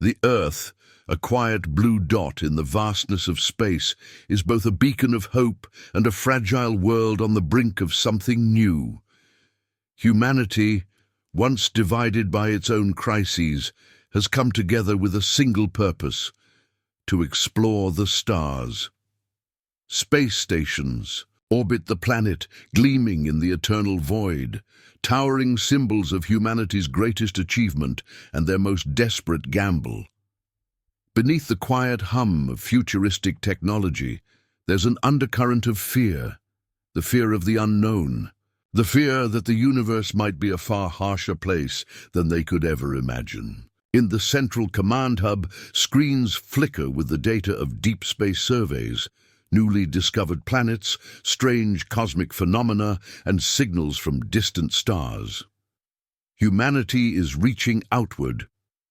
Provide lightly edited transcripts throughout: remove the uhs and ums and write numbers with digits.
The Earth, a quiet blue dot in the vastness of space, is both a beacon of hope and a fragile world on the brink of something new. Humanity, once divided by its own crises, has come together with a single purpose: to explore the stars. Space stations orbit the planet, gleaming in the eternal void, towering symbols of humanity's greatest achievement and their most desperate gamble. Beneath the quiet hum of futuristic technology, there's an undercurrent of fear, the fear of the unknown, the fear that the universe might be a far harsher place than they could ever imagine. In the central command hub, screens flicker with the data of deep space surveys, newly discovered planets, strange cosmic phenomena, and signals from distant stars. Humanity is reaching outward,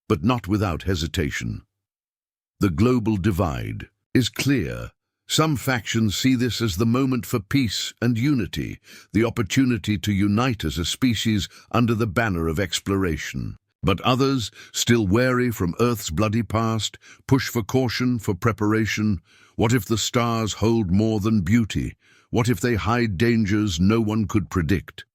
but not without hesitation. The global divide is clear. Some factions see this as the moment for peace and unity, the opportunity to unite as a species under the banner of exploration. But others, still wary from Earth's bloody past, push for caution, for preparation. What if the stars hold more than beauty? What if they hide dangers no one could predict?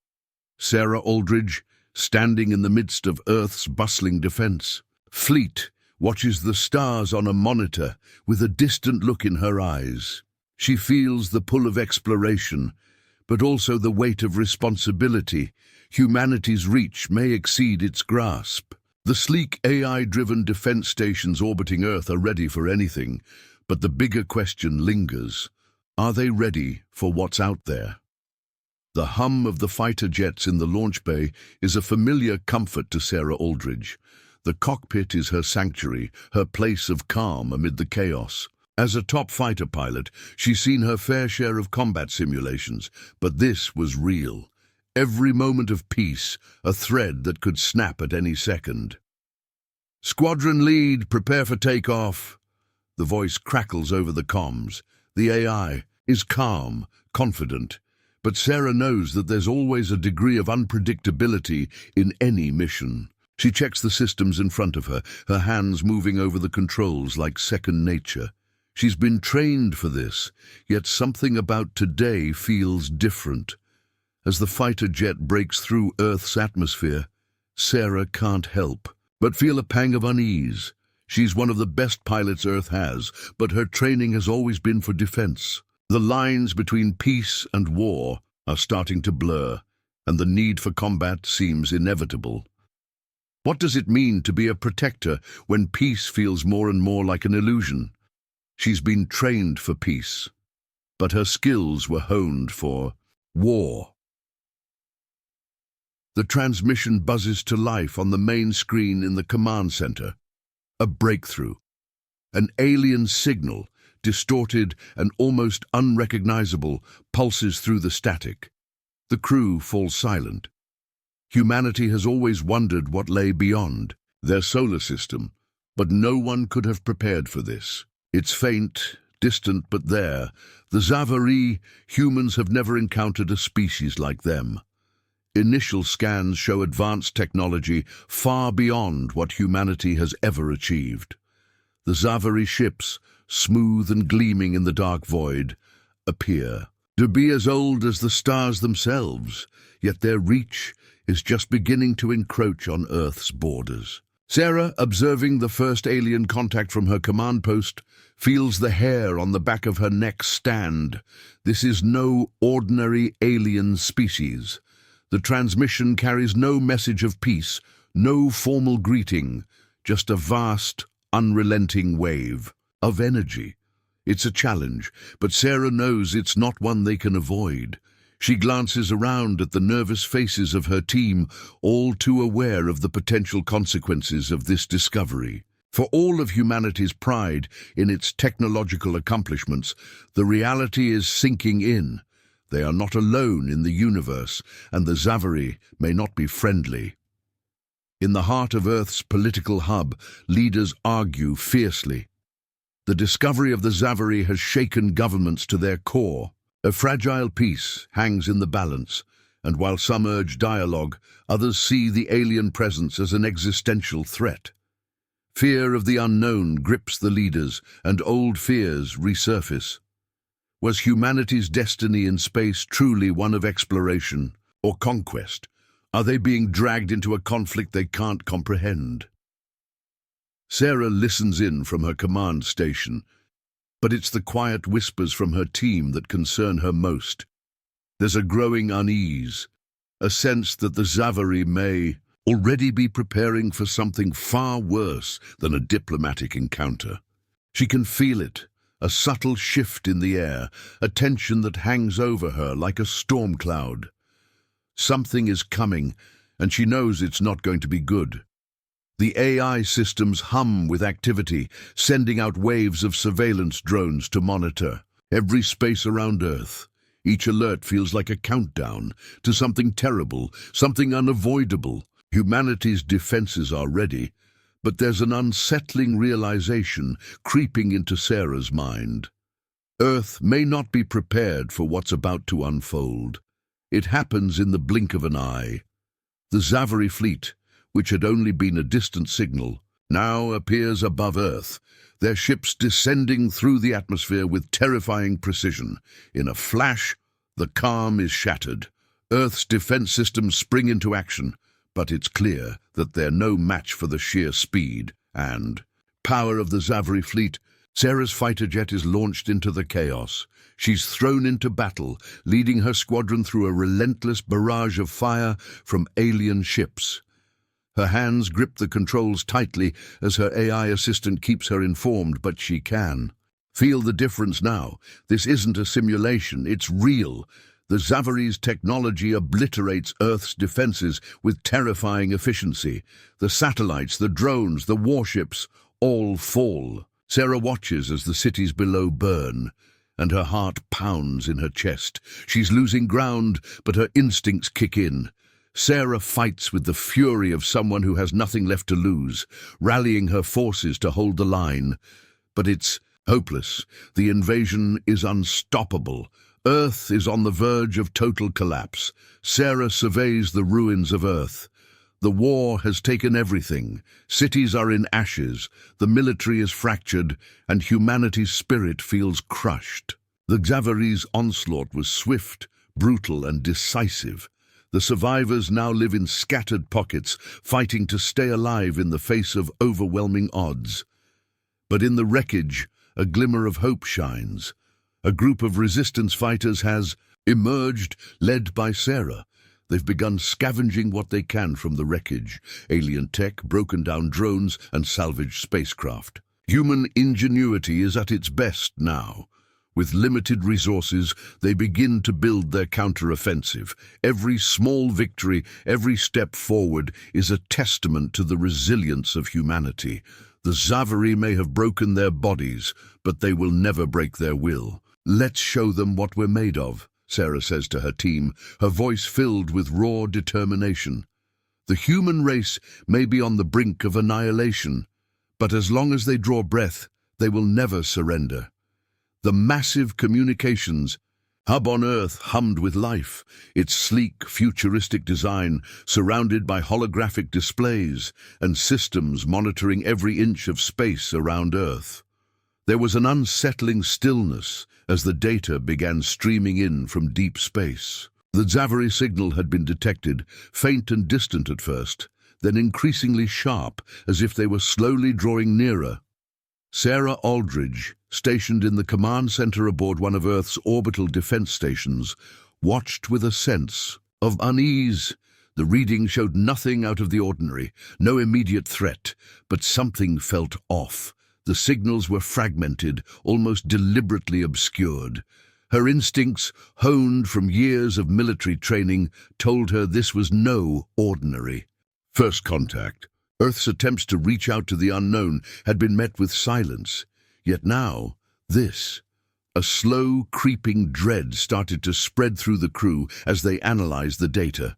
Sarah Aldridge, standing in the midst of Earth's bustling defense, fleet, watches the stars on a monitor with a distant look in her eyes. She feels the pull of exploration, but also the weight of responsibility. Humanity's reach may exceed its grasp. The sleek AI-driven defense stations orbiting Earth are ready for anything, but the bigger question lingers. Are they ready for what's out there? The hum of the fighter jets in the launch bay is a familiar comfort to Sarah Aldridge. The cockpit is her sanctuary, her place of calm amid the chaos. As a top fighter pilot, she's seen her fair share of combat simulations, but this was real. Every moment of peace, a thread that could snap at any second. "Squadron lead, prepare for takeoff." The voice crackles over the comms. The AI is calm, confident, but Sarah knows that there's always a degree of unpredictability in any mission. She checks the systems in front of her, her hands moving over the controls like second nature. She's been trained for this, yet something about today feels different. As the fighter jet breaks through Earth's atmosphere, Sarah can't help but feel a pang of unease. She's one of the best pilots Earth has, but her training has always been for defense. The lines between peace and war are starting to blur, and the need for combat seems inevitable. What does it mean to be a protector when peace feels more and more like an illusion? She's been trained for peace, but her skills were honed for war. The transmission buzzes to life on the main screen in the command center. A breakthrough. An alien signal, distorted and almost unrecognizable, pulses through the static. The crew falls silent. Humanity has always wondered what lay beyond their solar system, but no one could have prepared for this. It's faint, distant, but there. The Zavari, humans have never encountered a species like them. Initial scans show advanced technology far beyond what humanity has ever achieved. The Zavari ships, smooth and gleaming in the dark void, appear to be as old as the stars themselves, yet their reach is just beginning to encroach on Earth's borders. Sarah, observing the first alien contact from her command post, feels the hair on the back of her neck stand. This is no ordinary alien species. The transmission carries no message of peace, no formal greeting, just a vast, unrelenting wave of energy. It's a challenge, but Sarah knows it's not one they can avoid. She glances around at the nervous faces of her team, all too aware of the potential consequences of this discovery. For all of humanity's pride in its technological accomplishments, the reality is sinking in. They are not alone in the universe, and the Zavari may not be friendly. In the heart of Earth's political hub, leaders argue fiercely. The discovery of the Zavari has shaken governments to their core. A fragile peace hangs in the balance, and while some urge dialogue, others see the alien presence as an existential threat. Fear of the unknown grips the leaders, and old fears resurface. Was humanity's destiny in space truly one of exploration or conquest? Are they being dragged into a conflict they can't comprehend? Sarah listens in from her command station, but it's the quiet whispers from her team that concern her most. There's a growing unease, a sense that the Zaveri may already be preparing for something far worse than a diplomatic encounter. She can feel it, a subtle shift in the air, a tension that hangs over her like a storm cloud. Something is coming, and she knows it's not going to be good. The AI systems hum with activity, sending out waves of surveillance drones to monitor every space around Earth. Each alert feels like a countdown to something terrible, something unavoidable. Humanity's defenses are ready, but there's an unsettling realization creeping into Sarah's mind. Earth may not be prepared for what's about to unfold. It happens in the blink of an eye. The Zaveri fleet, which had only been a distant signal, now appears above Earth, their ships descending through the atmosphere with terrifying precision. In a flash, the calm is shattered. Earth's defense systems spring into action, but it's clear that they're no match for the sheer speed and power of the Zaveri fleet. Sarah's fighter jet is launched into the chaos. She's thrown into battle, leading her squadron through a relentless barrage of fire from alien ships. Her hands grip the controls tightly as her AI assistant keeps her informed, but she can feel the difference now. This isn't a simulation, it's real. The Zaveri's technology obliterates Earth's defenses with terrifying efficiency. The satellites, the drones, the warships, all fall. Sarah watches as the cities below burn, and her heart pounds in her chest. She's losing ground, but her instincts kick in. Sarah fights with the fury of someone who has nothing left to lose, rallying her forces to hold the line. But it's hopeless. The invasion is unstoppable. Earth is on the verge of total collapse. Sarah surveys the ruins of Earth. The war has taken everything. Cities are in ashes, the military is fractured, and humanity's spirit feels crushed. The Zaveri's onslaught was swift, brutal, and decisive. The survivors now live in scattered pockets, fighting to stay alive in the face of overwhelming odds. But in the wreckage, a glimmer of hope shines. A group of resistance fighters has emerged, led by Sarah. They've begun scavenging what they can from the wreckage: alien tech, broken-down drones, and salvaged spacecraft. Human ingenuity is at its best now. With limited resources, they begin to build their counter-offensive. Every small victory, every step forward, is a testament to the resilience of humanity. The Zaveri may have broken their bodies, but they will never break their will. "Let's show them what we're made of," Sarah says to her team, her voice filled with raw determination. The human race may be on the brink of annihilation, but as long as they draw breath, they will never surrender. The massive communications hub on Earth hummed with life, its sleek, futuristic design surrounded by holographic displays and systems monitoring every inch of space around Earth. There was an unsettling stillness as the data began streaming in from deep space. The Zaveri signal had been detected, faint and distant at first, then increasingly sharp, as if they were slowly drawing nearer. Sarah Aldridge, stationed in the command center aboard one of Earth's orbital defense stations, watched with a sense of unease. The reading showed nothing out of the ordinary, no immediate threat, but something felt off. The signals were fragmented, almost deliberately obscured. Her instincts, honed from years of military training, told her this was no ordinary first contact. Earth's attempts to reach out to the unknown had been met with silence. Yet now, this. A slow, creeping dread started to spread through the crew as they analyzed the data.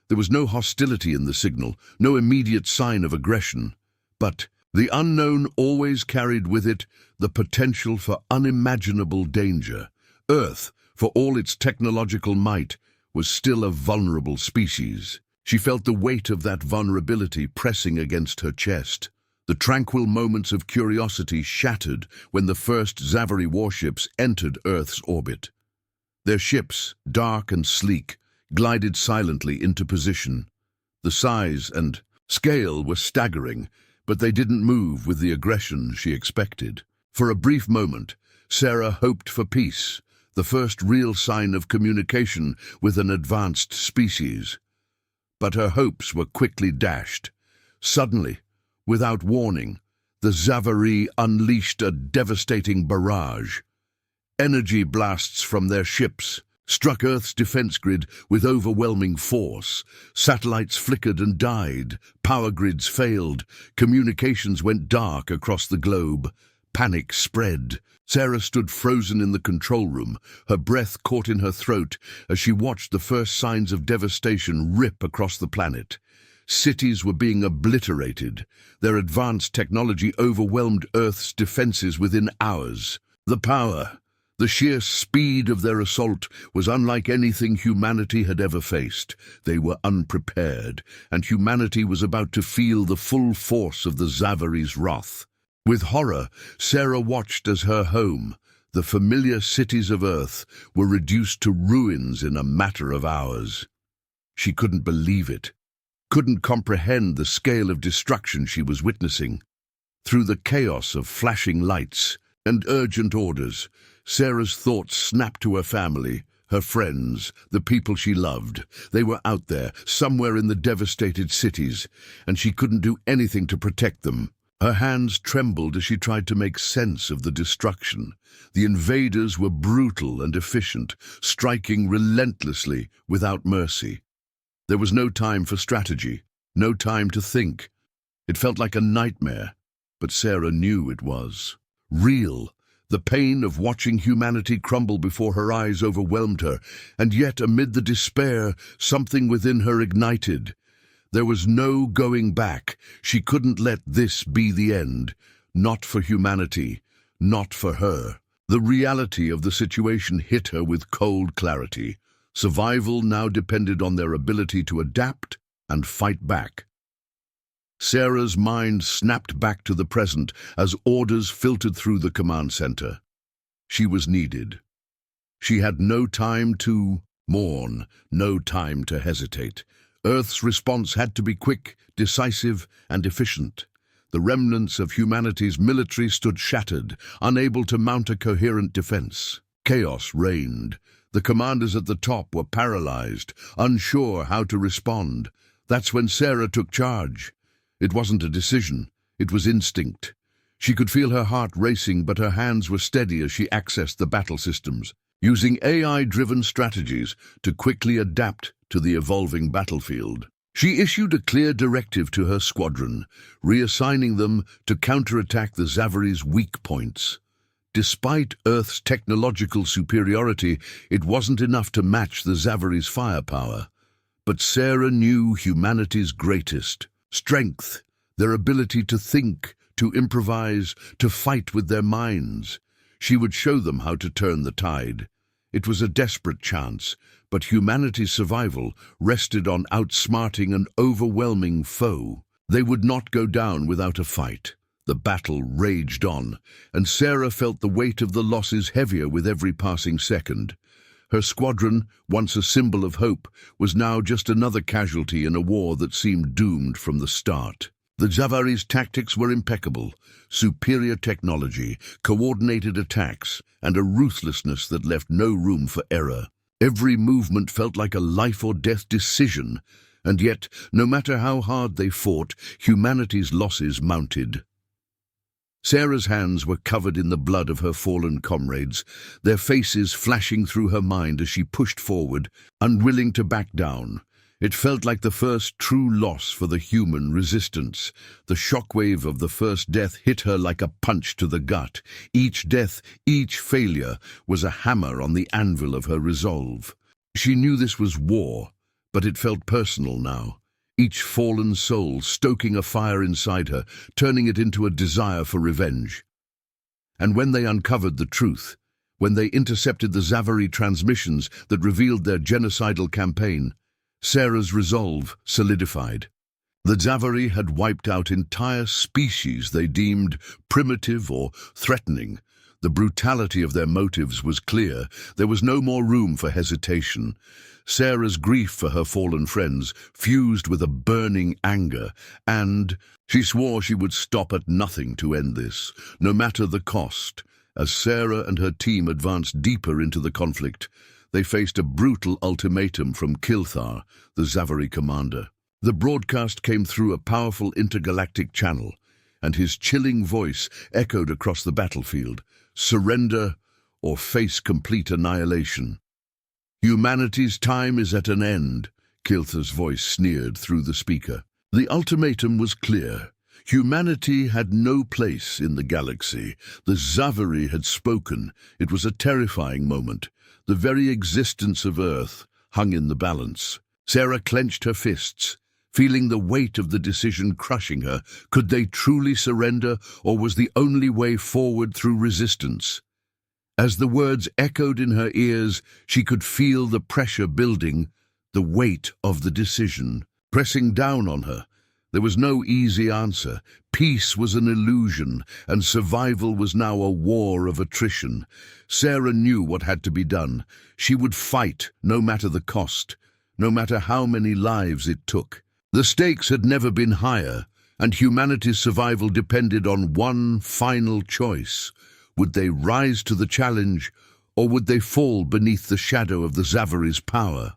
There was no hostility in the signal, no immediate sign of aggression. But the unknown always carried with it the potential for unimaginable danger. Earth, for all its technological might, was still a vulnerable species. She felt the weight of that vulnerability pressing against her chest. The tranquil moments of curiosity shattered when the first Zavari warships entered Earth's orbit. Their ships, dark and sleek, glided silently into position. The size and scale were staggering, but they didn't move with the aggression she expected. For a brief moment, Sarah hoped for peace, the first real sign of communication with an advanced species. But her hopes were quickly dashed. Suddenly, without warning, the Zavari unleashed a devastating barrage. Energy blasts from their ships struck Earth's defense grid with overwhelming force. Satellites flickered and died, power grids failed, communications went dark across the globe. Panic spread. Sarah stood frozen in the control room, her breath caught in her throat as she watched the first signs of devastation rip across the planet. Cities were being obliterated. Their advanced technology overwhelmed Earth's defenses within hours. The power, the sheer speed of their assault was unlike anything humanity had ever faced. They were unprepared, and humanity was about to feel the full force of the Zavari's wrath. With horror, Sarah watched as her home, the familiar cities of Earth, were reduced to ruins in a matter of hours. She couldn't believe it, couldn't comprehend the scale of destruction she was witnessing. Through the chaos of flashing lights and urgent orders, Sarah's thoughts snapped to her family, her friends, the people she loved. They were out there, somewhere in the devastated cities, and she couldn't do anything to protect them. Her hands trembled as she tried to make sense of the destruction. The invaders were brutal and efficient, striking relentlessly without mercy. There was no time for strategy, no time to think. It felt like a nightmare, but Sarah knew it was real. The pain of watching humanity crumble before her eyes overwhelmed her, and yet amid the despair, something within her ignited. There was no going back. She couldn't let this be the end. Not for humanity, not for her. The reality of the situation hit her with cold clarity. Survival now depended on their ability to adapt and fight back. Sarah's mind snapped back to the present as orders filtered through the command center. She was needed. She had no time to mourn, no time to hesitate. Earth's response had to be quick, decisive, and efficient. The remnants of humanity's military stood shattered, unable to mount a coherent defense. Chaos reigned. The commanders at the top were paralyzed, unsure how to respond. That's when Sarah took charge. It wasn't a decision, it was instinct. She could feel her heart racing, but her hands were steady as she accessed the battle systems, using AI-driven strategies to quickly adapt to the evolving battlefield. She issued a clear directive to her squadron, reassigning them to counterattack the Zavari's weak points. Despite Earth's technological superiority, it wasn't enough to match the Zavari's firepower. But Sarah knew humanity's greatest strength, their ability to think, to improvise, to fight with their minds. She would show them how to turn the tide. It was a desperate chance, but humanity's survival rested on outsmarting an overwhelming foe. They would not go down without a fight. The battle raged on, and Sarah felt the weight of the losses heavier with every passing second. Her squadron, once a symbol of hope, was now just another casualty in a war that seemed doomed from the start. The Zavari's tactics were impeccable: superior technology, coordinated attacks, and a ruthlessness that left no room for error. Every movement felt like a life-or-death decision, and yet, no matter how hard they fought, humanity's losses mounted. Sarah's hands were covered in the blood of her fallen comrades, their faces flashing through her mind as she pushed forward, unwilling to back down. It felt like the first true loss for the human resistance. The shockwave of the first death hit her like a punch to the gut. Each death, each failure, was a hammer on the anvil of her resolve. She knew this was war, but it felt personal now. Each fallen soul stoking a fire inside her, turning it into a desire for revenge. And when they uncovered the truth, when they intercepted the Zavari transmissions that revealed their genocidal campaign, Sarah's resolve solidified. The Zavari had wiped out entire species they deemed primitive or threatening. The brutality of their motives was clear. There was no more room for hesitation. Sarah's grief for her fallen friends fused with a burning anger, and she swore she would stop at nothing to end this, no matter the cost. As Sarah and her team advanced deeper into the conflict, they faced a brutal ultimatum from Kilthar, the Zavari commander. The broadcast came through a powerful intergalactic channel, and his chilling voice echoed across the battlefield. Surrender or face complete annihilation. Humanity's time is at an end, Kilthar's voice sneered through the speaker. The ultimatum was clear. Humanity had no place in the galaxy. The Zavari had spoken. It was a terrifying moment. The very existence of Earth hung in the balance. Sarah clenched her fists, feeling the weight of the decision crushing her. Could they truly surrender, or was the only way forward through resistance? As the words echoed in her ears, she could feel the pressure building, the weight of the decision, pressing down on her. There was no easy answer. Peace was an illusion, and survival was now a war of attrition. Sarah knew what had to be done. She would fight, no matter the cost, no matter how many lives it took. The stakes had never been higher, and humanity's survival depended on one final choice. Would they rise to the challenge, or would they fall beneath the shadow of the Zavari's power?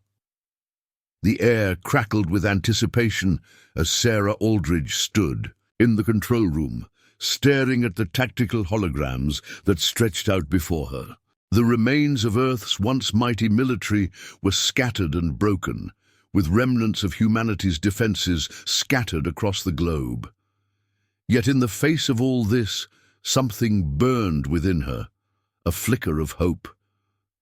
The air crackled with anticipation as Sarah Aldridge stood in the control room, staring at the tactical holograms that stretched out before her. The remains of Earth's once mighty military were scattered and broken, with remnants of humanity's defenses scattered across the globe. Yet in the face of all this, something burned within her, a flicker of hope.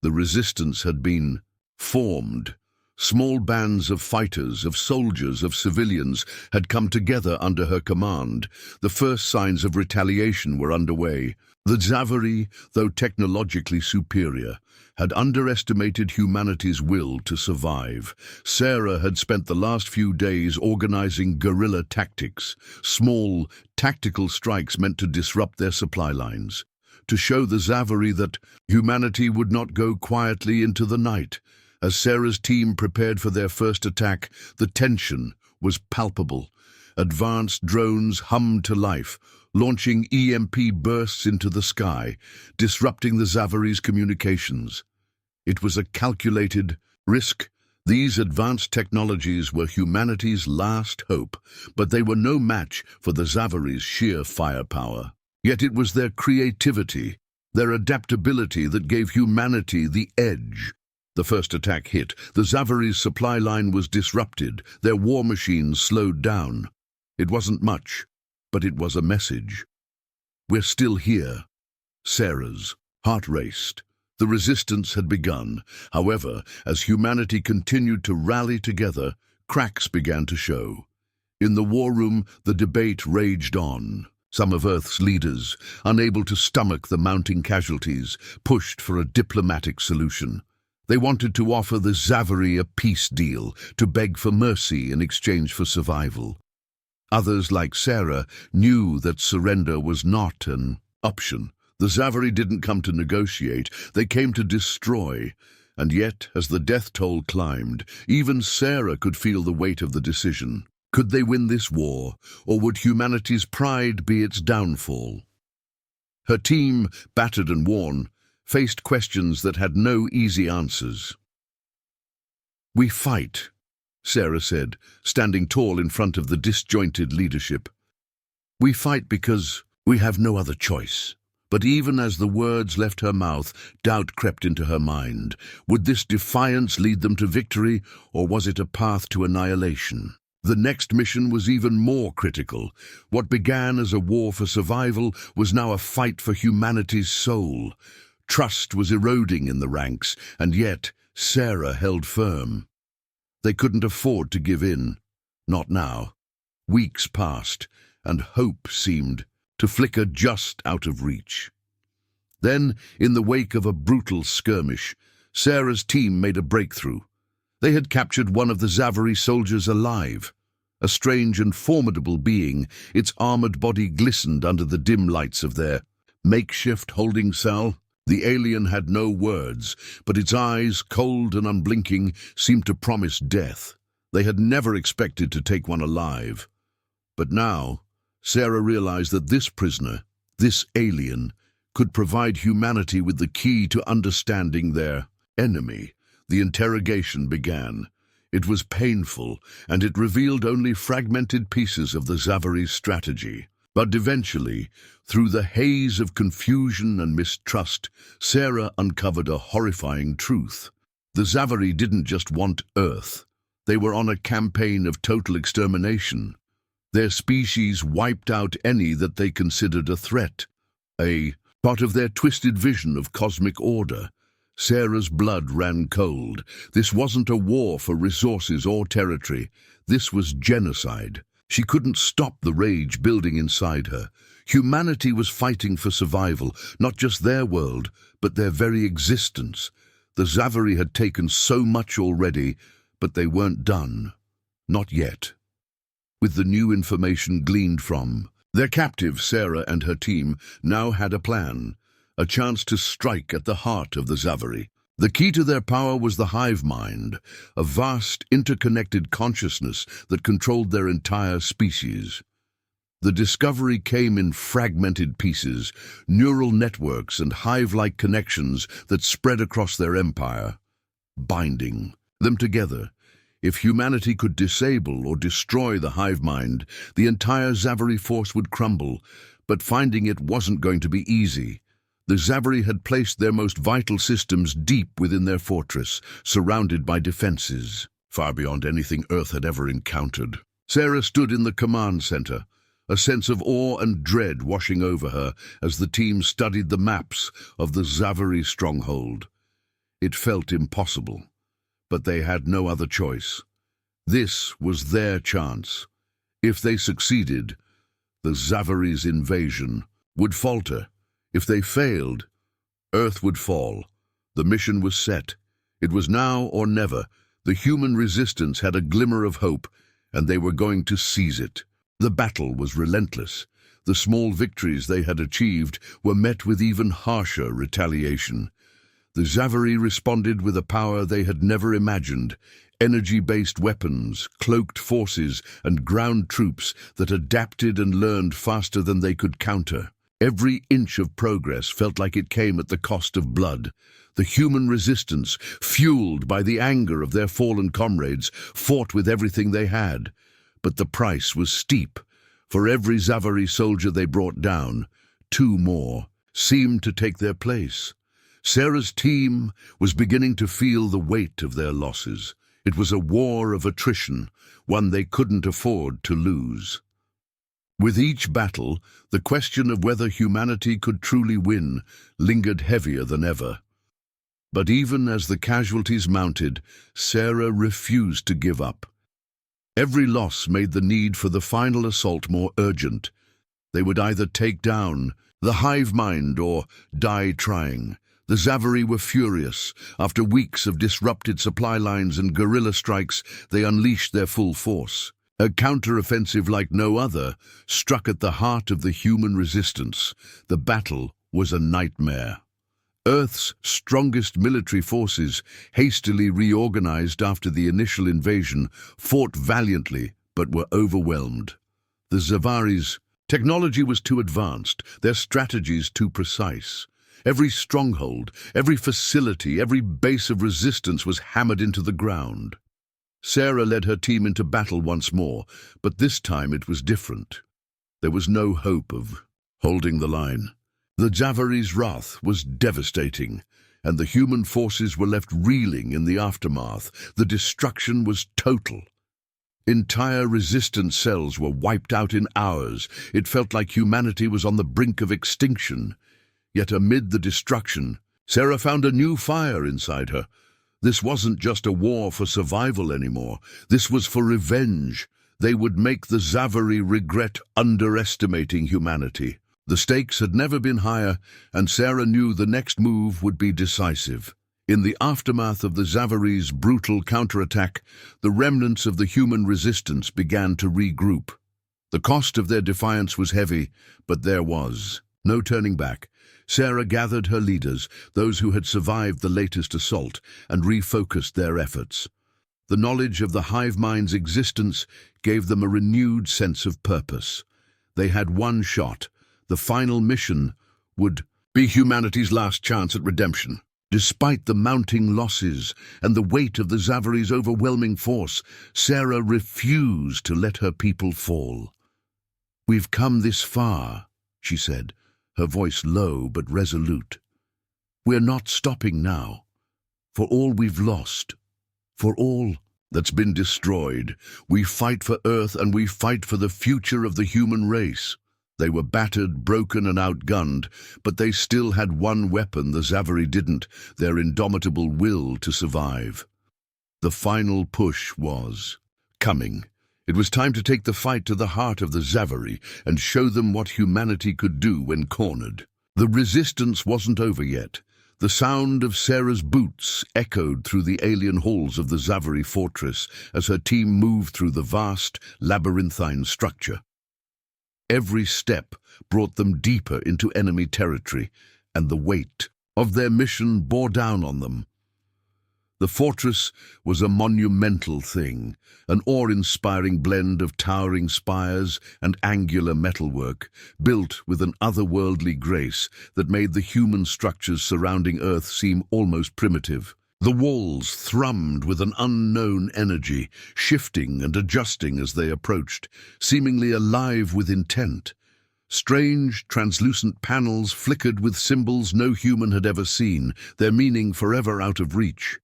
The resistance had been formed. Small bands of fighters, of soldiers, of civilians had come together under her command. The first signs of retaliation were underway. The Zavari, though technologically superior, had underestimated humanity's will to survive. Sarah had spent the last few days organizing guerrilla tactics, small, tactical strikes meant to disrupt their supply lines, to show the Zavari that humanity would not go quietly into the night. As Sarah's team prepared for their first attack, the tension was palpable. Advanced drones hummed to life, launching EMP bursts into the sky, disrupting the Zavari's communications. It was a calculated risk. These advanced technologies were humanity's last hope, but they were no match for the Zavari's sheer firepower. Yet it was their creativity, their adaptability that gave humanity the edge. The first attack hit. The Zavari's supply line was disrupted, their war machines slowed down. It wasn't much, but it was a message. We're still here. Sarah's heart raced. The resistance had begun. However, as humanity continued to rally together, cracks began to show. In the war room, the debate raged on. Some of Earth's leaders, unable to stomach the mounting casualties, pushed for a diplomatic solution. They wanted to offer the Zavari a peace deal, to beg for mercy in exchange for survival. Others, like Sarah, knew that surrender was not an option. The Zavari didn't come to negotiate, they came to destroy. And yet, as the death toll climbed, even Sarah could feel the weight of the decision. Could they win this war, or would humanity's pride be its downfall? Her team, battered and worn, faced questions that had no easy answers. "We fight," Sarah said, standing tall in front of the disjointed leadership. "We fight because we have no other choice." But even as the words left her mouth, doubt crept into her mind. Would this defiance lead them to victory, or was it a path to annihilation? The next mission was even more critical. What began as a war for survival was now a fight for humanity's soul. Trust was eroding in the ranks, and yet Sarah held firm. They couldn't afford to give in. Not now. Weeks passed, and hope seemed to flicker just out of reach. Then, in the wake of a brutal skirmish, Sarah's team made a breakthrough. They had captured one of the Zavari soldiers alive, A strange and formidable being, its armored body glistened under the dim lights of their makeshift holding cell. The alien had no words, but its eyes, cold and unblinking, seemed to promise death. They had never expected to take one alive. But now, Sarah realized that this prisoner, this alien, could provide humanity with the key to understanding their enemy. The interrogation began. It was painful, and it revealed only fragmented pieces of the Zavari's strategy. But eventually, through the haze of confusion and mistrust, Sarah uncovered a horrifying truth. The Zavari didn't just want Earth. They were on a campaign of total extermination. Their species wiped out any that they considered a threat, a part of their twisted vision of cosmic order. Sarah's blood ran cold. This wasn't a war for resources or territory. This was genocide. She couldn't stop the rage building inside her. Humanity was fighting for survival, not just their world, but their very existence. The Zavari had taken so much already, but they weren't done. Not yet. With the new information gleaned from their captive, Sarah and her team now had a plan, a chance to strike at the heart of the Zavari. The key to their power was the hive mind, a vast, interconnected consciousness that controlled their entire species. The discovery came in fragmented pieces, neural networks and hive-like connections that spread across their empire, binding them together. If humanity could disable or destroy the hive mind, the entire Zavari force would crumble, but finding it wasn't going to be easy. The Zavari had placed their most vital systems deep within their fortress, surrounded by defenses, far beyond anything Earth had ever encountered. Sarah stood in the command center, a sense of awe and dread washing over her as the team studied the maps of the Zavari stronghold. It felt impossible, but they had no other choice. This was their chance. If they succeeded, the Zavari's invasion would falter. If they failed, Earth would fall. The mission was set. It was now or never. The human resistance had a glimmer of hope, and they were going to seize it. The battle was relentless. The small victories they had achieved were met with even harsher retaliation. The Zavari responded with a power they had never imagined, energy-based weapons, cloaked forces, and ground troops that adapted and learned faster than they could counter. Every inch of progress felt like it came at the cost of blood. The human resistance, fueled by the anger of their fallen comrades, fought with everything they had. But the price was steep. For every Zavari soldier they brought down, 2 more seemed to take their place. Sarah's team was beginning to feel the weight of their losses. It was a war of attrition, one they couldn't afford to lose. With each battle, the question of whether humanity could truly win lingered heavier than ever. But even as the casualties mounted, Sarah refused to give up. Every loss made the need for the final assault more urgent. They would either take down the hive mind or die trying. The Zavari were furious. After weeks of disrupted supply lines and guerrilla strikes, they unleashed their full force. A counter-offensive like no other struck at the heart of the human resistance. The battle was a nightmare. Earth's strongest military forces, hastily reorganized after the initial invasion, fought valiantly but were overwhelmed. The Zavari's technology was too advanced, their strategies too precise. Every stronghold, every facility, every base of resistance was hammered into the ground. Sarah led her team into battle once more, but this time it was different. There was no hope of holding the line. The Zavari's wrath was devastating, and the human forces were left reeling in the aftermath. The destruction was total. Entire resistance cells were wiped out in hours. It felt like humanity was on the brink of extinction. Yet amid the destruction, Sarah found a new fire inside her. This wasn't just a war for survival anymore. This was for revenge. They would make the Zavari regret underestimating humanity. The stakes had never been higher, and Sarah knew the next move would be decisive. In the aftermath of the Zavari's brutal counterattack, the remnants of the human resistance began to regroup. The cost of their defiance was heavy, but there was no turning back. Sarah gathered her leaders, those who had survived the latest assault, and refocused their efforts. The knowledge of the hive mind's existence gave them a renewed sense of purpose. They had one shot. The final mission would be humanity's last chance at redemption. Despite the mounting losses and the weight of the Zavari's overwhelming force, Sarah refused to let her people fall. "We've come this far," she said, her voice low but resolute. "We're not stopping now. For all we've lost, for all that's been destroyed, we fight for Earth and we fight for the future of the human race." They were battered, broken and outgunned, but they still had one weapon the Zavari didn't, their indomitable will to survive. The final push was coming. It was time to take the fight to the heart of the Zavari and show them what humanity could do when cornered. The resistance wasn't over yet. The sound of Sarah's boots echoed through the alien halls of the Zavari fortress as her team moved through the vast, labyrinthine structure. Every step brought them deeper into enemy territory, and the weight of their mission bore down on them. The fortress was a monumental thing, an awe-inspiring blend of towering spires and angular metalwork, built with an otherworldly grace that made the human structures surrounding Earth seem almost primitive. The walls thrummed with an unknown energy, shifting and adjusting as they approached, seemingly alive with intent. Strange, translucent panels flickered with symbols no human had ever seen, their meaning forever out of reach.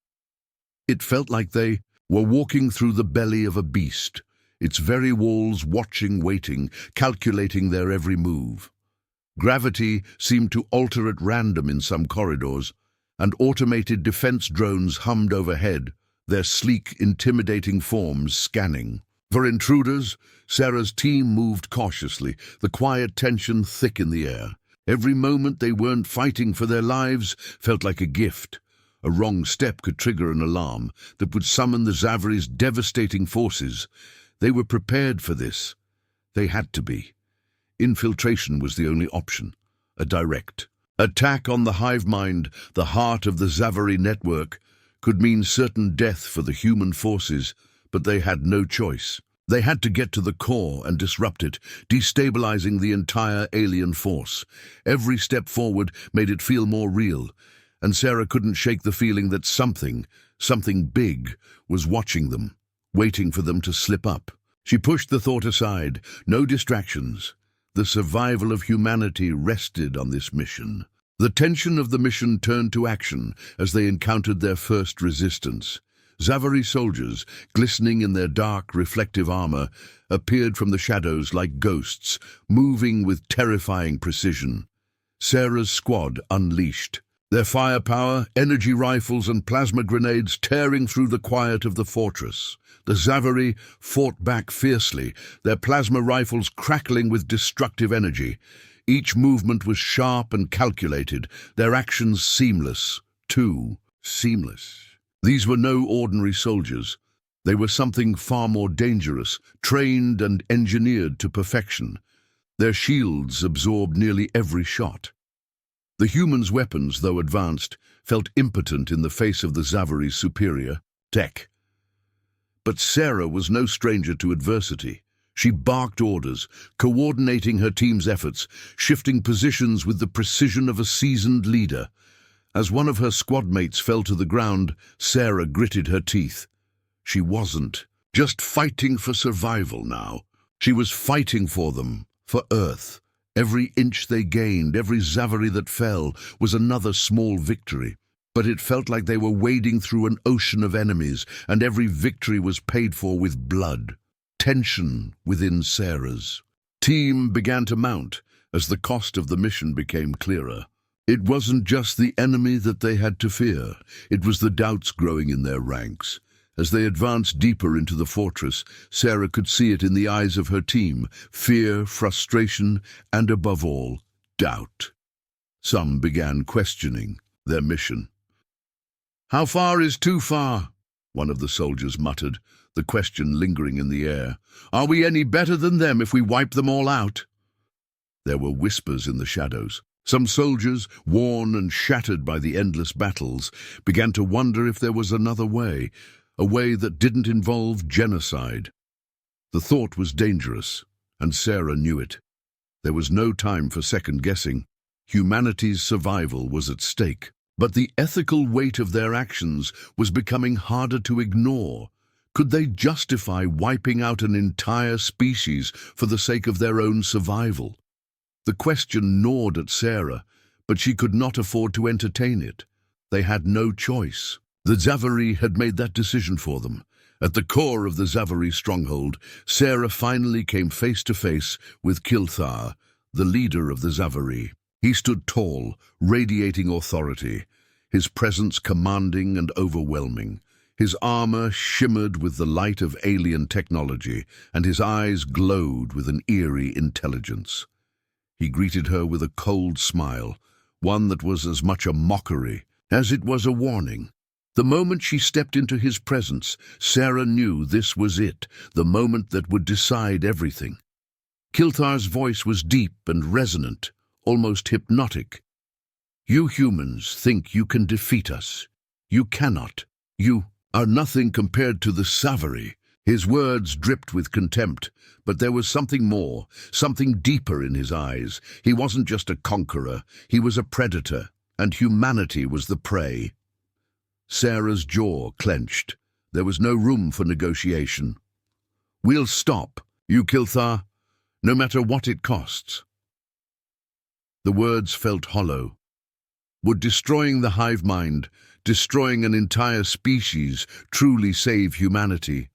It felt like they were walking through the belly of a beast, its very walls watching, waiting, calculating their every move. Gravity seemed to alter at random in some corridors, and automated defense drones hummed overhead, their sleek, intimidating forms scanning. For intruders, Sarah's team moved cautiously, the quiet tension thick in the air. Every moment they weren't fighting for their lives felt like a gift. A wrong step could trigger an alarm that would summon the Zavari's devastating forces. They were prepared for this. They had to be. Infiltration was the only option, a direct attack on the hive mind, the heart of the Zavari network, could mean certain death for the human forces, but they had no choice. They had to get to the core and disrupt it, destabilizing the entire alien force. Every step forward made it feel more real, and Sarah couldn't shake the feeling that something big, was watching them, waiting for them to slip up. She pushed the thought aside. No distractions. The survival of humanity rested on this mission. The tension of the mission turned to action as they encountered their first resistance. Zavari soldiers, glistening in their dark, reflective armor, appeared from the shadows like ghosts, moving with terrifying precision. Sarah's squad unleashed, their firepower, energy rifles and plasma grenades tearing through the quiet of the fortress. The Zavari fought back fiercely, their plasma rifles crackling with destructive energy. Each movement was sharp and calculated, their actions seamless, too seamless. These were no ordinary soldiers. They were something far more dangerous, trained and engineered to perfection. Their shields absorbed nearly every shot. The humans' weapons, though advanced, felt impotent in the face of the Zavari's superior tech. But Sarah was no stranger to adversity. She barked orders, coordinating her team's efforts, shifting positions with the precision of a seasoned leader. As one of her squad mates fell to the ground, Sarah gritted her teeth. She wasn't just fighting for survival now. She was fighting for them, for Earth. Every inch they gained, every Zavari that fell, was another small victory. But it felt like they were wading through an ocean of enemies, and every victory was paid for with blood. Tension within Sarah's team began to mount as the cost of the mission became clearer. It wasn't just the enemy that they had to fear, it was the doubts growing in their ranks. As they advanced deeper into the fortress, Sarah could see it in the eyes of her team: fear, frustration, and above all, doubt. Some began questioning their mission. "How far is too far?" one of the soldiers muttered, the question lingering in the air. "Are we any better than them if we wipe them all out?" There were whispers in the shadows. Some soldiers, worn and shattered by the endless battles, began to wonder if there was another way, a way that didn't involve genocide. The thought was dangerous, and Sarah knew it. There was no time for second-guessing. Humanity's survival was at stake. But the ethical weight of their actions was becoming harder to ignore. Could they justify wiping out an entire species for the sake of their own survival? The question gnawed at Sarah, but she could not afford to entertain it. They had no choice. The Zaveri had made that decision for them. At the core of the Zaveri stronghold, Sarah finally came face to face with Kilthar, the leader of the Zaveri. He stood tall, radiating authority, his presence commanding and overwhelming. His armor shimmered with the light of alien technology, and his eyes glowed with an eerie intelligence. He greeted her with a cold smile, one that was as much a mockery as it was a warning. The moment she stepped into his presence, Sarah knew this was it, the moment that would decide everything. Kilthar's voice was deep and resonant, almost hypnotic. "You humans think you can defeat us. You cannot. You are nothing compared to the Zaveri." His words dripped with contempt, but there was something more, something deeper in his eyes. He wasn't just a conqueror, he was a predator, and humanity was the prey. Sarah's jaw clenched. There was no room for negotiation. "We'll stop, you Kilthar, no matter what it costs." The words felt hollow. Would destroying the hive mind, destroying an entire species, truly save humanity?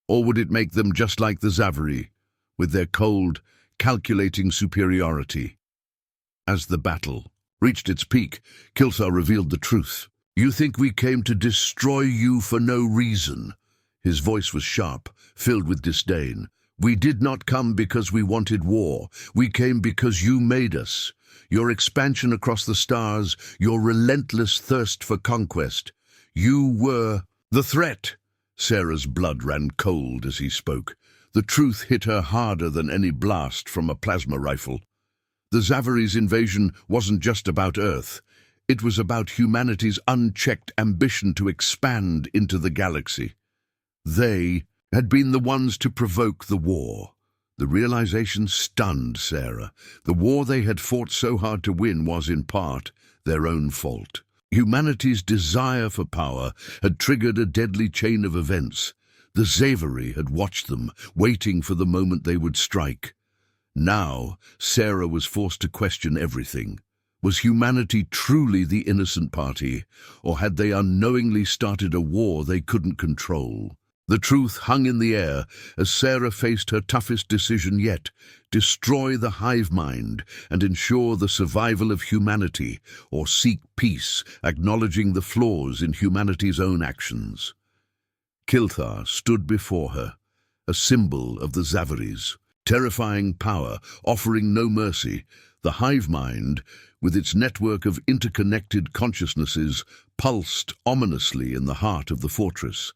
Or would it make them just like the Zaveri, with their cold, calculating superiority? As the battle reached its peak, Kilthar revealed the truth. "You think we came to destroy you for no reason?" His voice was sharp, filled with disdain. "We did not come because we wanted war. We came because you made us. Your expansion across the stars, your relentless thirst for conquest. You were the threat." Sarah's blood ran cold as he spoke. The truth hit her harder than any blast from a plasma rifle. The Zaveri's invasion wasn't just about Earth. It was about humanity's unchecked ambition to expand into the galaxy. They had been the ones to provoke the war. The realization stunned Sarah. The war they had fought so hard to win was, in part, their own fault. Humanity's desire for power had triggered a deadly chain of events. The Zaveri had watched them, waiting for the moment they would strike. Now, Sarah was forced to question everything. Was humanity truly the innocent party, or had they unknowingly started a war they couldn't control? The truth hung in the air as Sarah faced her toughest decision yet: destroy the hive mind and ensure the survival of humanity, or seek peace, acknowledging the flaws in humanity's own actions. Kilthar stood before her, a symbol of the Zaveris. Terrifying power, offering no mercy, the hive mind, with its network of interconnected consciousnesses, pulsed ominously in the heart of the fortress.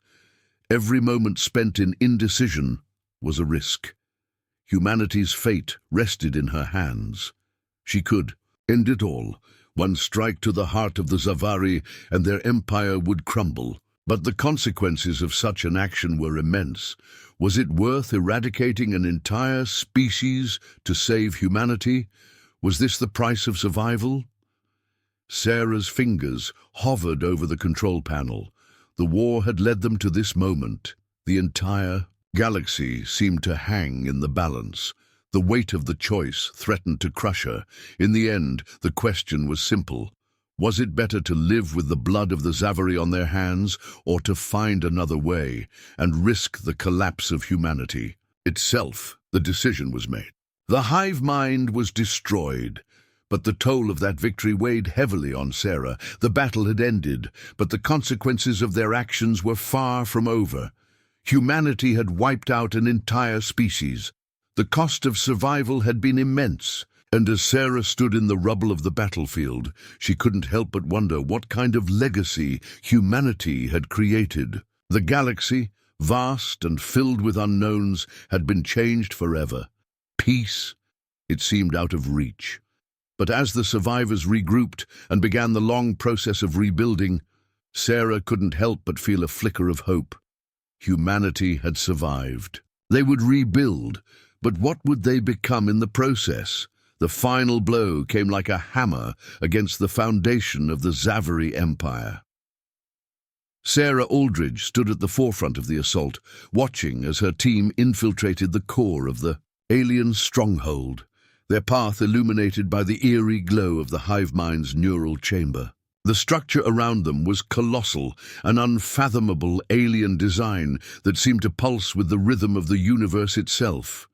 Every moment spent in indecision was a risk. Humanity's fate rested in her hands. She could end it all. One strike to the heart of the Zaveri, and their empire would crumble. But the consequences of such an action were immense. Was it worth eradicating an entire species to save humanity? Was this the price of survival? Sarah's fingers hovered over the control panel. The war had led them to this moment. The entire galaxy seemed to hang in the balance. The weight of the choice threatened to crush her. In the end, the question was simple. Was it better to live with the blood of the Zaveri on their hands, or to find another way and risk the collapse of humanity itself? The decision was made. The hive mind was destroyed, but the toll of that victory weighed heavily on Sarah. The battle had ended, but the consequences of their actions were far from over. Humanity had wiped out an entire species. The cost of survival had been immense, And as Sarah stood in the rubble of the battlefield, she couldn't help but wonder what kind of legacy humanity had created. The galaxy, vast and filled with unknowns, had been changed forever. Peace, it seemed out of reach. But as the survivors regrouped and began the long process of rebuilding, Sarah couldn't help but feel a flicker of hope. Humanity had survived. They would rebuild, but what would they become in the process? The final blow came like a hammer against the foundation of the Zaveri Empire. Sarah Aldridge stood at the forefront of the assault, watching as her team infiltrated the core of the alien stronghold, their path illuminated by the eerie glow of the hive mind's neural chamber. The structure around them was colossal, an unfathomable alien design that seemed to pulse with the rhythm of the universe itself.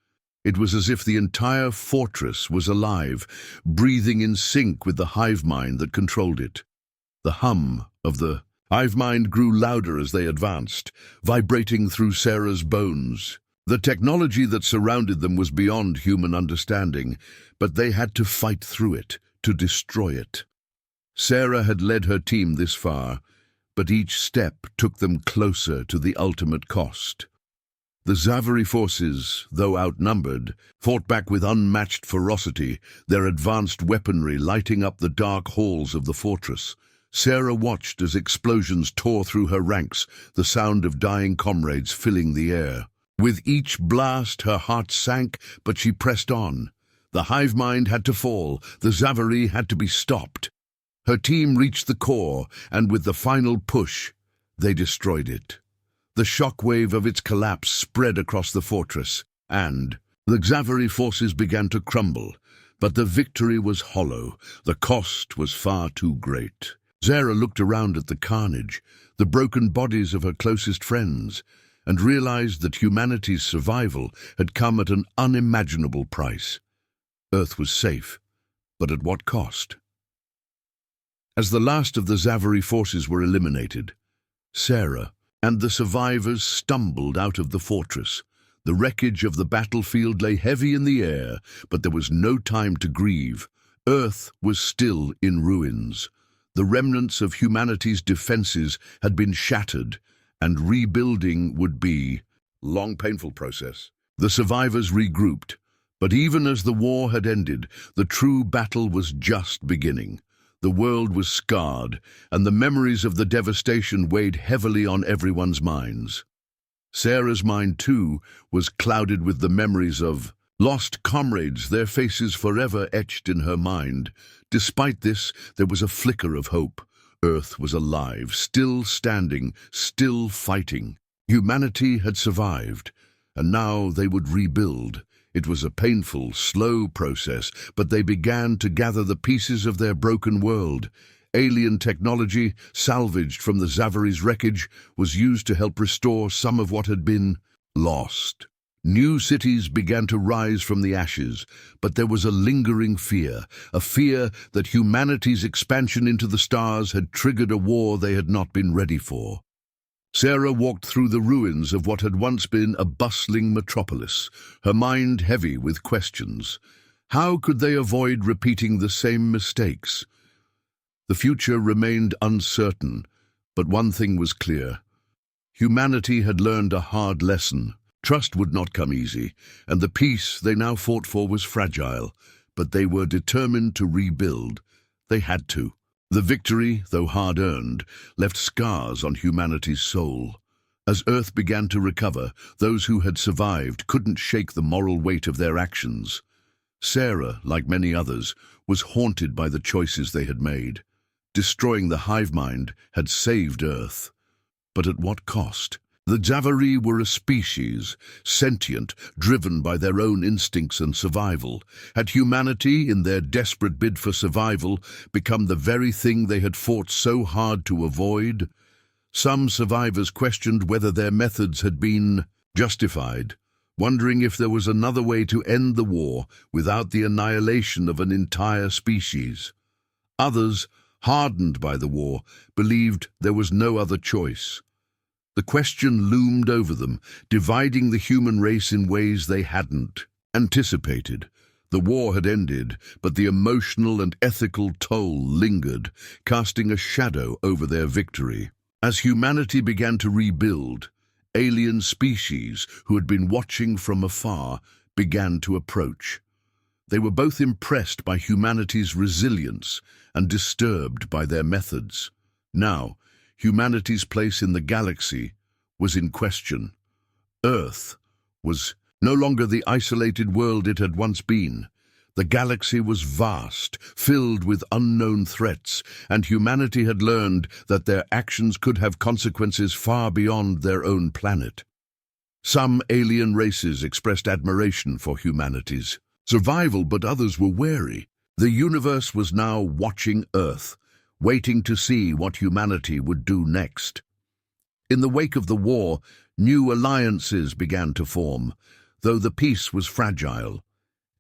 It was as if the entire fortress was alive, breathing in sync with the hive mind that controlled it. The hum of the hive mind grew louder as they advanced, vibrating through Sarah's bones. The technology that surrounded them was beyond human understanding, but they had to fight through it, to destroy it. Sarah had led her team this far, but each step took them closer to the ultimate cost. The Zaveri forces, though outnumbered, fought back with unmatched ferocity, their advanced weaponry lighting up the dark halls of the fortress. Sarah watched as explosions tore through her ranks, the sound of dying comrades filling the air. With each blast, her heart sank, but she pressed on. The hive mind had to fall, the Zaveri had to be stopped. Her team reached the core, and with the final push, they destroyed it. The shockwave of its collapse spread across the fortress, and the Zaveri forces began to crumble. But the victory was hollow. The cost was far too great. Sarah looked around at the carnage, the broken bodies of her closest friends, and realized that humanity's survival had come at an unimaginable price. Earth was safe, but at what cost? As the last of the Zaveri forces were eliminated, Sarah and the survivors stumbled out of the fortress. The wreckage of the battlefield lay heavy in the air, but there was no time to grieve. Earth was still in ruins. The remnants of humanity's defenses had been shattered, and rebuilding would be a long, painful process. The survivors regrouped, but even as the war had ended, the true battle was just beginning. The world was scarred, and the memories of the devastation weighed heavily on everyone's minds. Sarah's mind, too, was clouded with the memories of lost comrades, their faces forever etched in her mind. Despite this, there was a flicker of hope. Earth was alive, still standing, still fighting. Humanity had survived, and now they would rebuild. It was a painful, slow process, but they began to gather the pieces of their broken world. Alien technology, salvaged from the Zaveri's wreckage, was used to help restore some of what had been lost. New cities began to rise from the ashes, but there was a lingering fear, a fear that humanity's expansion into the stars had triggered a war they had not been ready for. Sarah walked through the ruins of what had once been a bustling metropolis, her mind heavy with questions. How could they avoid repeating the same mistakes? The future remained uncertain, but one thing was clear. Humanity had learned a hard lesson. Trust would not come easy, and the peace they now fought for was fragile, but they were determined to rebuild. They had to. The victory, though hard-earned, left scars on humanity's soul. As Earth began to recover, those who had survived couldn't shake the moral weight of their actions. Sarah, like many others, was haunted by the choices they had made. Destroying the hive mind had saved Earth. But at what cost? The Zaveri were a species, sentient, driven by their own instincts and survival. Had humanity, in their desperate bid for survival, become the very thing they had fought so hard to avoid? Some survivors questioned whether their methods had been justified, wondering if there was another way to end the war without the annihilation of an entire species. Others, hardened by the war, believed there was no other choice. The question loomed over them, dividing the human race in ways they hadn't anticipated. The war had ended, but the emotional and ethical toll lingered, casting a shadow over their victory. As humanity began to rebuild, alien species who had been watching from afar began to approach. They were both impressed by humanity's resilience and disturbed by their methods. Now, humanity's place in the galaxy was in question. Earth was no longer the isolated world it had once been. The galaxy was vast, filled with unknown threats, and humanity had learned that their actions could have consequences far beyond their own planet. Some alien races expressed admiration for humanity's survival, but others were wary. The universe was now watching Earth, waiting to see what humanity would do next. In the wake of the war, new alliances began to form, though the peace was fragile.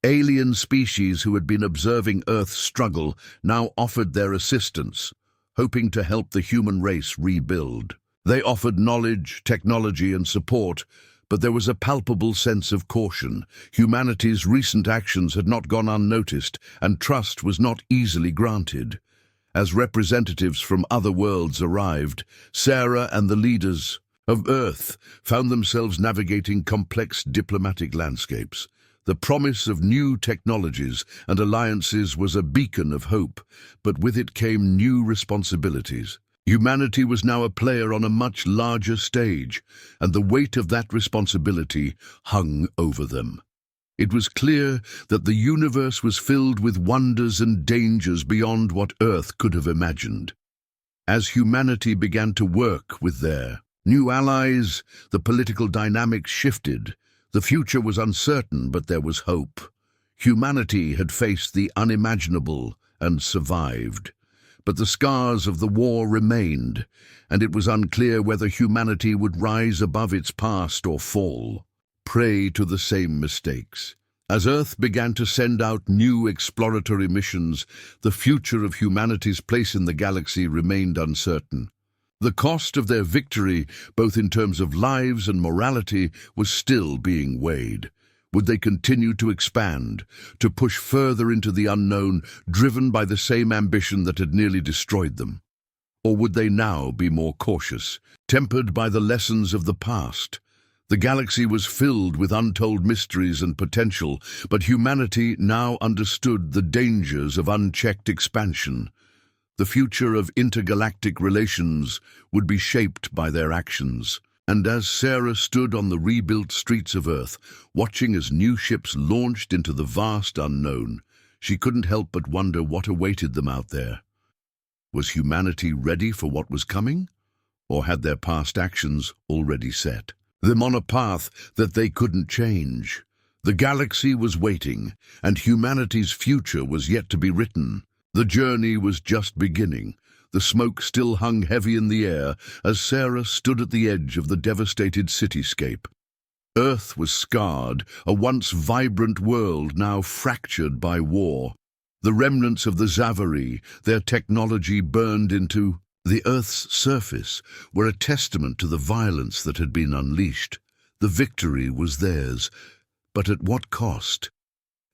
Alien species who had been observing Earth's struggle now offered their assistance, hoping to help the human race rebuild. They offered knowledge, technology, and support, but there was a palpable sense of caution. Humanity's recent actions had not gone unnoticed, and trust was not easily granted. As representatives from other worlds arrived, Terra and the leaders of Earth found themselves navigating complex diplomatic landscapes. The promise of new technologies and alliances was a beacon of hope, but with it came new responsibilities. Humanity was now a player on a much larger stage, and the weight of that responsibility hung over them. It was clear that the universe was filled with wonders and dangers beyond what Earth could have imagined. As humanity began to work with their new allies, the political dynamics shifted. The future was uncertain, but there was hope. Humanity had faced the unimaginable and survived. But the scars of the war remained, and it was unclear whether humanity would rise above its past or fall, prey to the same mistakes. As Earth began to send out new exploratory missions, the future of humanity's place in the galaxy remained uncertain. The cost of their victory, both in terms of lives and morality, was still being weighed. Would they continue to expand, to push further into the unknown, driven by the same ambition that had nearly destroyed them? Or would they now be more cautious, tempered by the lessons of the past? The galaxy was filled with untold mysteries and potential, but humanity now understood the dangers of unchecked expansion. The future of intergalactic relations would be shaped by their actions. And as Terra stood on the rebuilt streets of Earth, watching as new ships launched into the vast unknown, she couldn't help but wonder what awaited them out there. Was humanity ready for what was coming? Or had their past actions already set them on a path that they couldn't change? The galaxy was waiting, and humanity's future was yet to be written. The journey was just beginning. The smoke still hung heavy in the air as Terra stood at the edge of the devastated cityscape. Earth was scarred, a once vibrant world now fractured by war. The remnants of the Zaviri, their technology burned into the Earth's surface, were a testament to the violence that had been unleashed. The victory was theirs, but at what cost?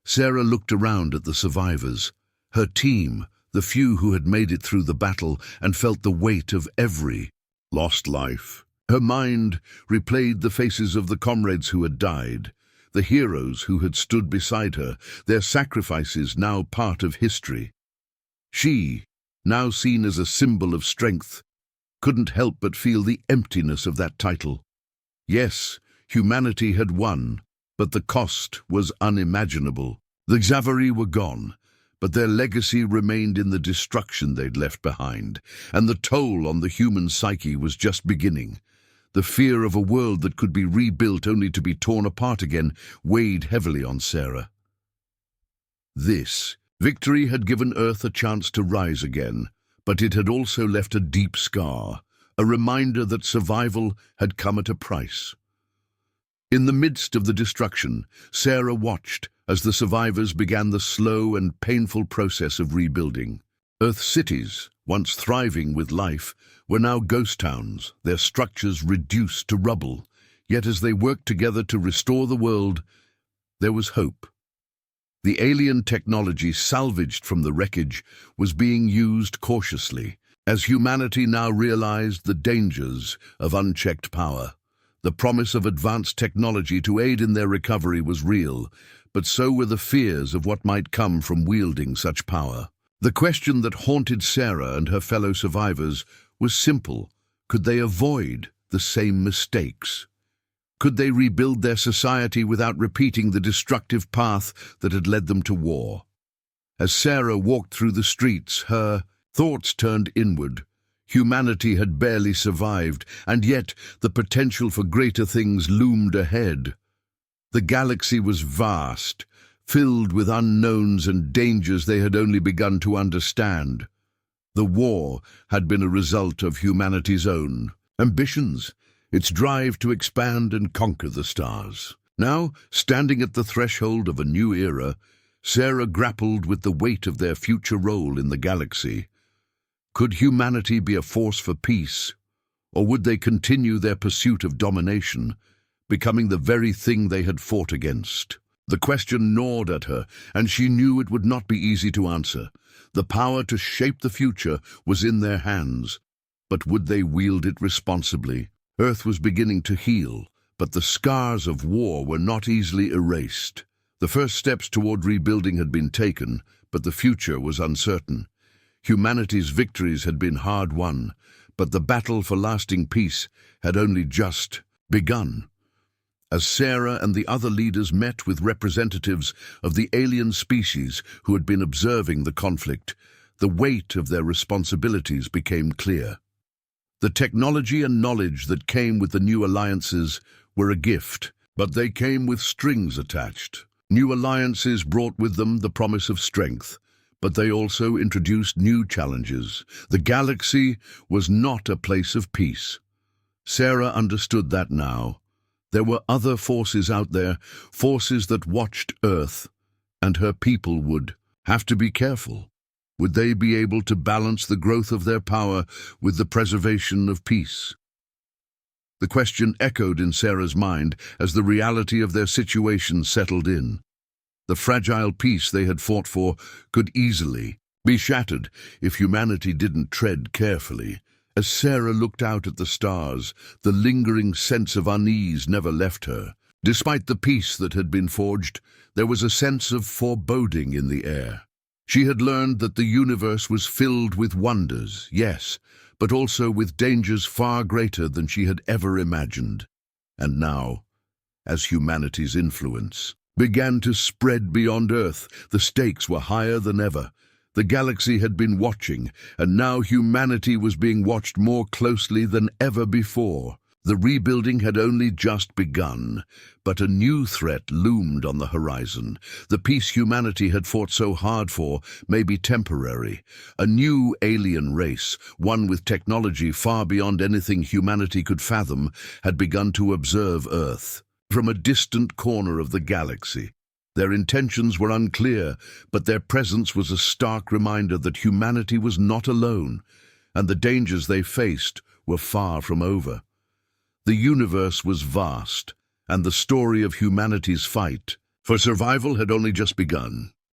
Terra looked around at the survivors. Her team, the few who had made it through the battle, and felt the weight of every lost life. Her mind replayed the faces of the comrades who had died, the heroes who had stood beside her, their sacrifices now part of history. She, now seen as a symbol of strength, couldn't help but feel the emptiness of that title. Yes, humanity had won, but the cost was unimaginable. The Zaviri were gone, but their legacy remained in the destruction they'd left behind, and the toll on the human psyche was just beginning. The fear of a world that could be rebuilt only to be torn apart again weighed heavily on Terra. This victory had given Earth a chance to rise again, but it had also left a deep scar, a reminder that survival had come at a price. In the midst of the destruction, Terra watched as the survivors began the slow and painful process of rebuilding. Earth cities, once thriving with life, were now ghost towns, their structures reduced to rubble. Yet as they worked together to restore the world, there was hope. The alien technology salvaged from the wreckage was being used cautiously, as humanity now realized the dangers of unchecked power. The promise of advanced technology to aid in their recovery was real, but so were the fears of what might come from wielding such power. The question that haunted Sarah and her fellow survivors was simple. Could they avoid the same mistakes? Could they rebuild their society without repeating the destructive path that had led them to war? As Sarah walked through the streets, her thoughts turned inward. Humanity had barely survived, and yet the potential for greater things loomed ahead. The galaxy was vast, filled with unknowns and dangers they had only begun to understand. The war had been a result of humanity's own ambitions, its drive to expand and conquer the stars. Now, standing at the threshold of a new era, Sarah grappled with the weight of their future role in the galaxy. Could humanity be a force for peace, or would they continue their pursuit of domination, becoming the very thing they had fought against? The question gnawed at her, and she knew it would not be easy to answer. The power to shape the future was in their hands, but would they wield it responsibly? Earth was beginning to heal, but the scars of war were not easily erased. The first steps toward rebuilding had been taken, but the future was uncertain. Humanity's victories had been hard won, but the battle for lasting peace had only just begun. As Sarah and the other leaders met with representatives of the alien species who had been observing the conflict, the weight of their responsibilities became clear. The technology and knowledge that came with the new alliances were a gift, but they came with strings attached. New alliances brought with them the promise of strength, but they also introduced new challenges. The galaxy was not a place of peace. Sarah understood that now. There were other forces out there, forces that watched Earth, and her people would have to be careful. Would they be able to balance the growth of their power with the preservation of peace? The question echoed in Sarah's mind as the reality of their situation settled in. The fragile peace they had fought for could easily be shattered if humanity didn't tread carefully. As Sarah looked out at the stars, the lingering sense of unease never left her. Despite the peace that had been forged, there was a sense of foreboding in the air. She had learned that the universe was filled with wonders, yes, but also with dangers far greater than she had ever imagined. And now, as humanity's influence began to spread beyond Earth, the stakes were higher than ever. The galaxy had been watching, and now humanity was being watched more closely than ever before. The rebuilding had only just begun, but a new threat loomed on the horizon. The peace humanity had fought so hard for may be temporary. A new alien race, one with technology far beyond anything humanity could fathom, had begun to observe Earth from a distant corner of the galaxy. Their intentions were unclear, but their presence was a stark reminder that humanity was not alone, and the dangers they faced were far from over. The universe was vast, and the story of humanity's fight for survival had only just begun.